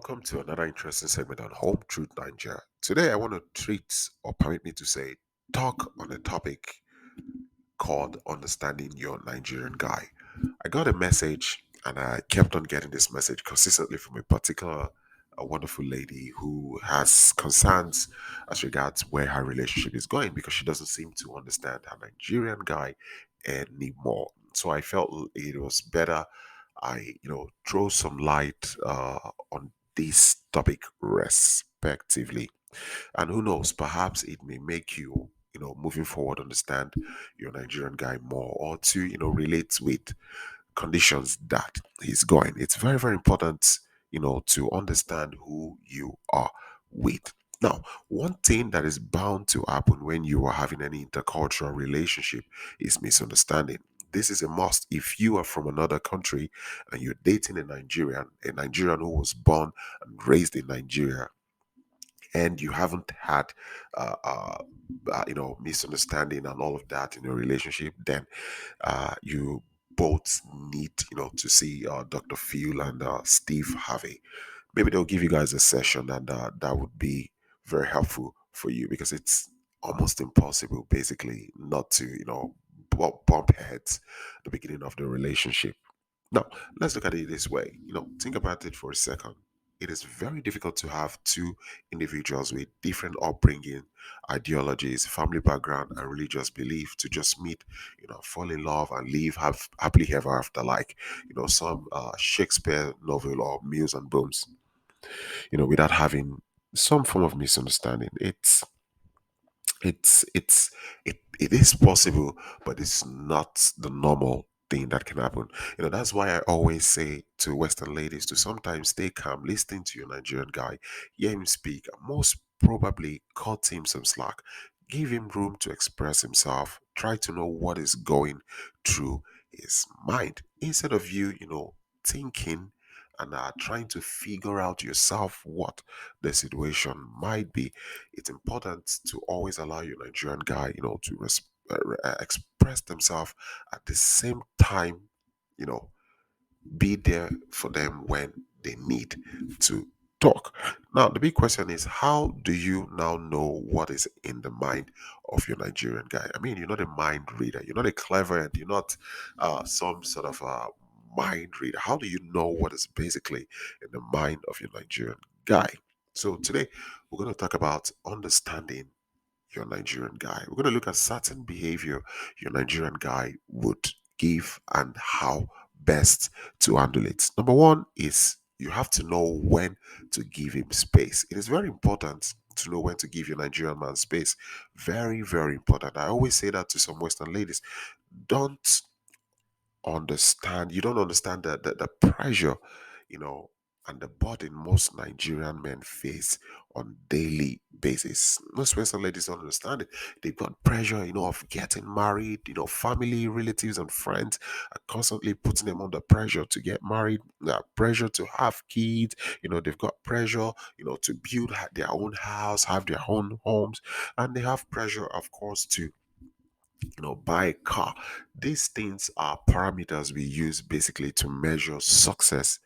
welcome to another interesting segment on Home Truth Nigeria. Today, I want to treat, or permit me to say, talk on a topic called Understanding Your Nigerian Guy. I got a message, and I kept on getting this message consistently from a wonderful lady who has concerns as regards where her relationship is going because she doesn't seem to understand her Nigerian guy anymore. So I felt it was better throw some light on this topic respectively. And who knows, perhaps it may make you, moving forward, understand your Nigerian guy more or to, relate with conditions that he's going. It's very, very important, to understand who you are with. Now, one thing that is bound to happen when you are having any intercultural relationship is misunderstanding. This is a must. If you are from another country and you're dating a Nigerian who was born and raised in Nigeria, and you haven't had misunderstanding and all of that in your relationship, then you both need to see Dr. Phil and Steve Harvey. Maybe they'll give you guys a session, and that would be very helpful for you because it's almost impossible, basically, not to bump heads at the beginning of the relationship. Now, let's look at it this way. Think about it for a second. It is very difficult to have two individuals with different upbringing, ideologies, family background, and religious belief to just meet, fall in love and live have happily ever after, like some Shakespeare novel or Mills and Bones. Without having some form of misunderstanding. It is possible, but it's not the normal thing that can happen. That's why I always say to Western ladies to sometimes stay calm, listen to your Nigerian guy, hear him speak, and most probably cut him some slack. Give him room to express himself. Try to know what is going through his mind. Instead of you, thinking and trying to figure out yourself what the situation might be, it's important to always allow your Nigerian guy, to express themselves at the same time, you know, be there for them when they need to talk. Now, the big question is, how do you now know what is in the mind of your Nigerian guy? I mean, you're not a mind reader, you're not a clever, and you're not some sort of mind reader. How do you know what is basically in the mind of your Nigerian guy? So, today we're going to talk about understanding your Nigerian guy. We're going to look at certain behavior your Nigerian guy would give and how best to handle it. Number one is you have to know when to give him space. It is very important to know when to give your Nigerian man space. Very, very important. I always say that to some Western ladies. Don't you don't understand the pressure, you know, and the burden most Nigerian men face on daily basis. Most Western ladies don't understand it. They've got pressure, of getting married, family, relatives, and friends are constantly putting them under pressure to get married, pressure to have kids, they've got pressure, to build their own house, have their own homes, and they have pressure, of course, to buy a car. These things are parameters we use basically to measure success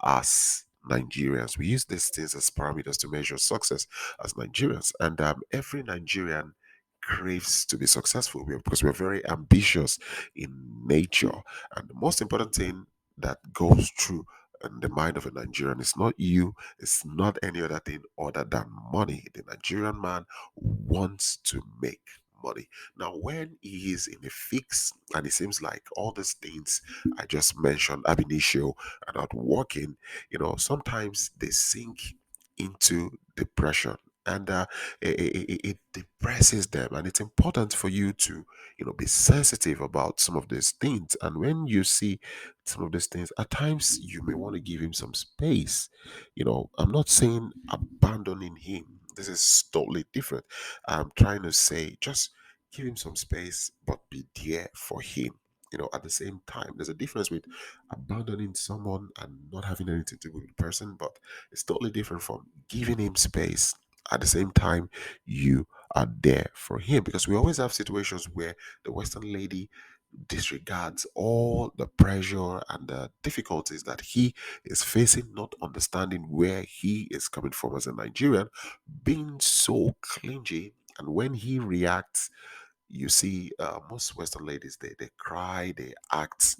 as Nigerians. We use these things as parameters to measure success as Nigerians. And every Nigerian craves to be successful because we're very ambitious in nature. And the most important thing that goes through in the mind of a Nigerian is not you, it's not any other thing other than money. The Nigerian man wants to make money. Now, when he is in a fix and it seems like all these things I just mentioned ab initio are not working, sometimes they sink into depression, and it depresses them. And it's important for you to be sensitive about some of these things. And when you see some of these things, at times you may want to give him some space. I'm not saying abandoning him. This is totally different. I'm trying to say just give him some space, but be there for him. At the same time, there's a difference with abandoning someone and not having anything to do with the person, but it's totally different from giving him space. At the same time, you are there for him, because we always have situations where the Western lady disregards all the pressure and the difficulties that he is facing, not understanding where he is coming from as a Nigerian, being so clingy. And when he reacts, you see, most Western ladies, they cry, they act,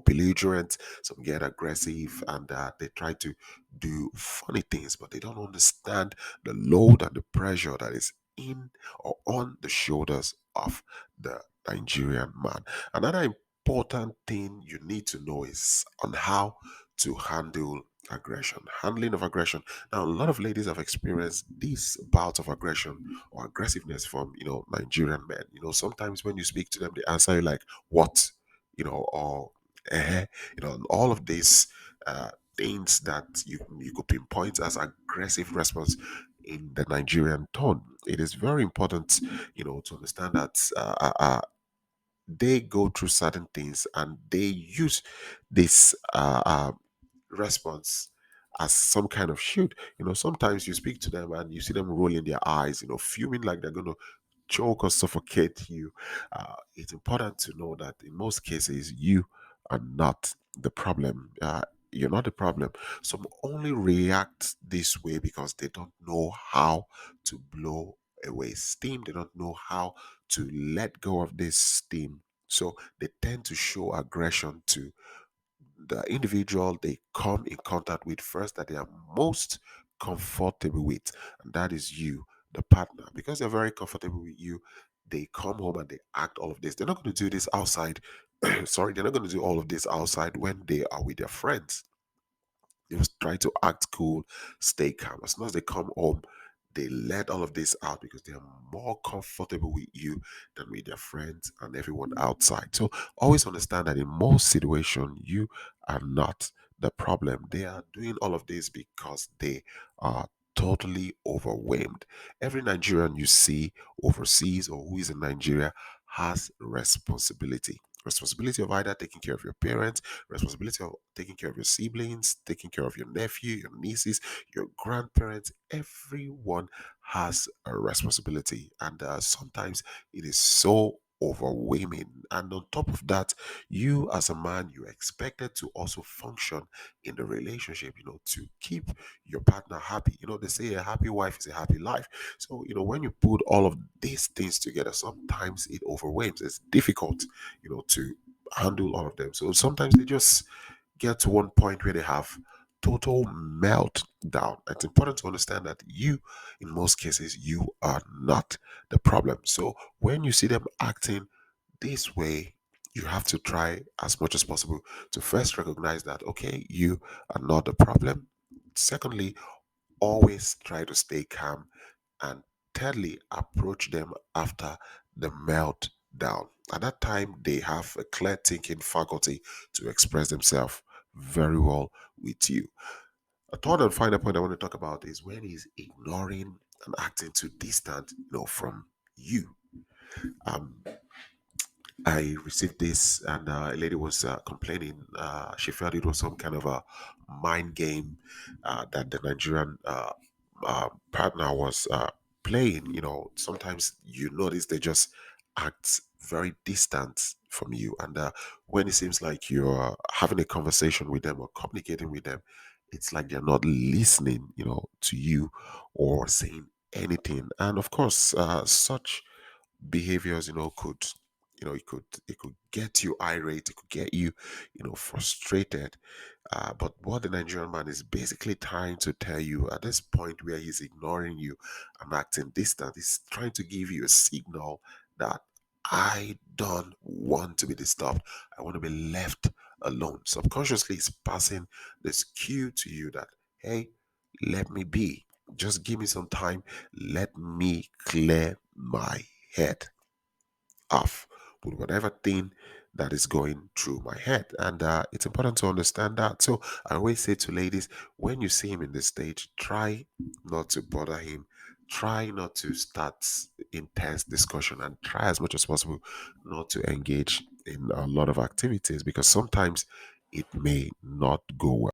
belligerent, some get aggressive, and they try to do funny things, but they don't understand the load and the pressure that is in or on the shoulders of the Nigerian man. Another important thing you need to know is on how to handle aggression, handling of aggression. Now, a lot of ladies have experienced these bouts of aggression or aggressiveness from, Nigerian men. Sometimes when you speak to them, they answer you like, what? Or uh and all of these things that you could pinpoint as aggressive response in the Nigerian tone. It is very important, to understand that they go through certain things and they use this response as some kind of shield. Sometimes you speak to them and you see them rolling their eyes, fuming like they're going to choke or suffocate you. It's important to know that in most cases, you are not the problem. You're not the problem. Some only react this way because they don't know how to blow away steam. They don't know how to let go of this steam. So they tend to show aggression to the individual they come in contact with first, that they are most comfortable with, and that is you, the partner. Because they're very comfortable with you, they come home and they act all of this. They're not going to do this outside. Sorry, they're not going to do all of this outside when they are with their friends. They just try to act cool, stay calm. As soon as they come home, they let all of this out because they are more comfortable with you than with their friends and everyone outside. So always understand that in most situations, you are not the problem. They are doing all of this because they are totally overwhelmed. Every Nigerian you see overseas or who is in Nigeria has responsibility. Responsibility of either taking care of your parents, responsibility of taking care of your siblings, taking care of your nephew, your nieces, your grandparents. Everyone has a responsibility, and sometimes it is so overwhelming. And on top of that, you as a man, you're expected to also function in the relationship, to keep your partner happy. They say a happy wife is a happy life. So, when you put all of these things together, sometimes it overwhelms. It's difficult, to handle all of them. So sometimes they just get to one point where they have total meltdown. It's important to understand that you, in most cases, you are not the problem. So when you see them acting this way, you have to try as much as possible to first recognize that, okay, you are not the problem. Secondly, always try to stay calm. And thirdly, approach them after the meltdown. At that time, they have a clear thinking faculty to express themselves very well with you. A third and final point I want to talk about is when he's ignoring and acting too distant, from you. Um, I received this, and a lady was complaining. She felt it was some kind of a mind game that the Nigerian partner was playing. Sometimes you notice they just act very distant from you, and when it seems like you're having a conversation with them or communicating with them, it's like they're not listening, to you or saying anything. And of course, such behaviors could it could get you irate, it could get you frustrated. But what the Nigerian man is basically trying to tell you at this point where he's ignoring you and acting distant, he's trying to give you a signal that I don't want to be disturbed, I want to be left alone. Subconsciously he's passing this cue to you that, hey, let me be, just give me some time, let me clear my head off with whatever thing that is going through my head. And it's important to understand that. So I always say to ladies, when you see him in the stage, try not to bother him. Try not to start intense discussion and try as much as possible not to engage in a lot of activities because sometimes it may not go